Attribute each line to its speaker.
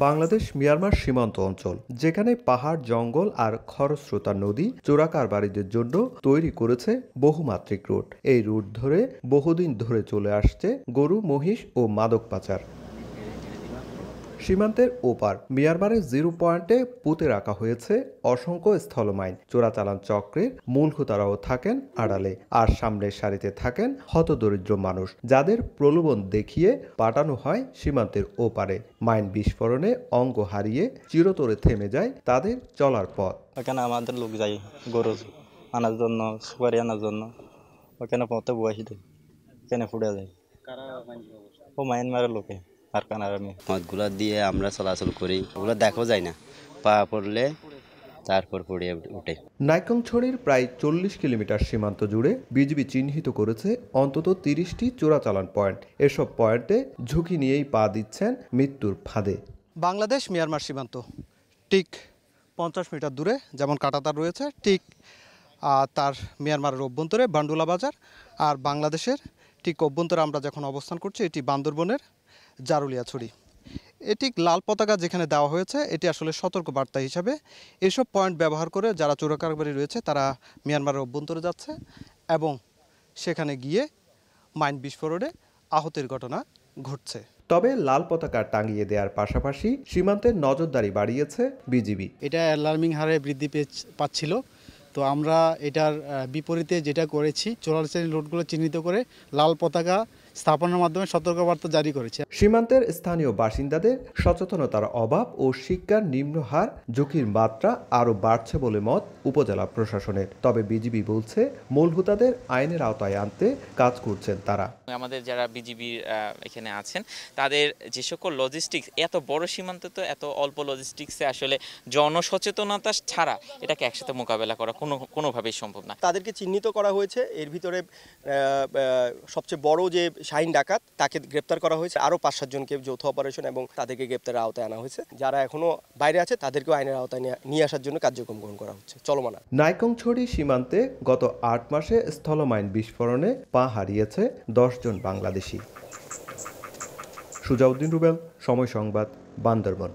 Speaker 1: Bangladesh Myanmar সীমান্ত অঞ্চল, যেখানে পাহাড়, জঙ্গল আর খরস্রোতা নদী চোরাকারবারিদের জন্য তৈরি করেছে বহুমাত্রিক রুট। এই রুট ধরে বহুদিন ধরে চলে আসছে গরু, মহিষ ও মাদক পাচার। সীমান্তের ওপার মিয়ানমারের জিরো পয়েন্টে পুঁতে রাখা হয়েছে অসংখ্য স্থলমাইন। চোরাচালান চক্রের মূল হোতারাও থাকেন আড়ালে, আর সামনের সারিতে থাকেন হতদরিদ্র মানুষ, যাদের প্রলোভন দেখিয়ে পাঠানো হয় সীমান্তের ওপারে। মাইন বিস্ফোরণে অঙ্গ হারিয়ে চিরতরে থেমে যায় তাদের চলার পথ।
Speaker 2: ওখানে আমাদের লোক যায় গরু আনার জন্য, সুপারি আনার জন্য। ওখানে পথে বসে দেয়, ওখানে ফুটে যায়। ও মায়ানমারের লোকে।
Speaker 3: মদগুলো দিয়ে আমরা চলাচল করি, ওগুলো দেখাও যায় না, পা পড়লে তারপর পড়ে উঠে।
Speaker 1: নাইক্ষ্যংছড়ির প্রায় 40 কিলোমিটার সীমান্ত জুড়ে বিজিবি চিহ্নিত করেছে অন্তত 30টি চোরাচালান পয়েন্ট। এসব পয়েন্টে ঝুঁকি নিয়েই পা দিচ্ছেন মৃত্যুর ফাঁদে।
Speaker 4: বাংলাদেশ মিয়ানমার সীমান্ত ঠিক 50 মিটার দূরে যেমন কাঁটাতার রয়েছে, ঠিক তার মিয়ানমারের অভ্যন্তরে বান্ডুলা বাজার, আর বাংলাদেশের ঠিক অভ্যন্তরে আমরা যখন অবস্থান করছি এটি বান্দরবনের জারুলিয়াছড়ি। এটি লাল পতাকা যেখানে দেওয়া হয়েছে, এটি আসলে সতর্ক বার্তা হিসাবে এসব পয়েন্ট ব্যবহার করে যারা চোরাকারবারি রয়েছে তারা মিয়ানমারের অভ্যন্তরে যাচ্ছে এবং সেখানে গিয়ে মাইন বিস্ফোরণে আহতের ঘটনা ঘটছে।
Speaker 1: তবে লাল পতাকা টাঙিয়ে দেওয়ার পাশাপাশি সীমান্তের নজরদারি বাড়িয়েছে বিজিবি।
Speaker 5: এটা অ্যালার্মিং হারে বৃদ্ধি পাচ্ছিল। তো আমরা এটার বিপরীতে যেটা করেছি, চোরাচালানি রুটগুলো চিহ্নিত করে লাল পতাকা স্থাপনের মাধ্যমে সতর্কবার্তা জারি করেছে।
Speaker 1: সীমান্তের স্থানীয় বাসিন্দাদের সচেতনতার অভাব ও শিক্ষার নিম্ন হার ঝুঁকির মাত্রা আরও বাড়ছে বলে মত উপজেলা প্রশাসনের। তবে বিজিবি বলছে মূল হোতাদের আইনের আওতায় আনতে কাজ করছেন তারা।
Speaker 6: আমাদের যারা বিজিবির এখানে আছেন তাদের যে সকল লজিস্টিক্স, এত বড় সীমান্ত তো এত অল্প লজিস্টিক্সে আসলে জনসচেতনতা ছাড়া এটাকে একসাথে মোকাবেলা করা কোনোভাবেই সম্ভব না।
Speaker 7: তাদেরকে চিহ্নিত করা হয়েছে। এর ভিতরে সবচেয়ে বড় যে শাহিন ডাকাত, তাকে গ্রেপ্তার করা হয়েছে। আরও 5-7 জনকে যৌথ অপারেশন এবং তাদেরকে গ্রেপ্তারের আওতায় আনা হয়েছে। যারা এখনো বাইরে আছে তাদেরকেও আইনের আওতায় নিয়ে আসার জন্য কার্যক্রম গ্রহণ করা হচ্ছে, চলমান।
Speaker 1: নাইক্ষ্যংছড়ি সীমান্তে গত 8 মাসে স্থলমাইন বিস্ফোরণে পা হারিয়েছে 10 জন বাংলাদেশি। সুজাউদ্দিন রুবেল, সময় সংবাদ, বান্দরবান।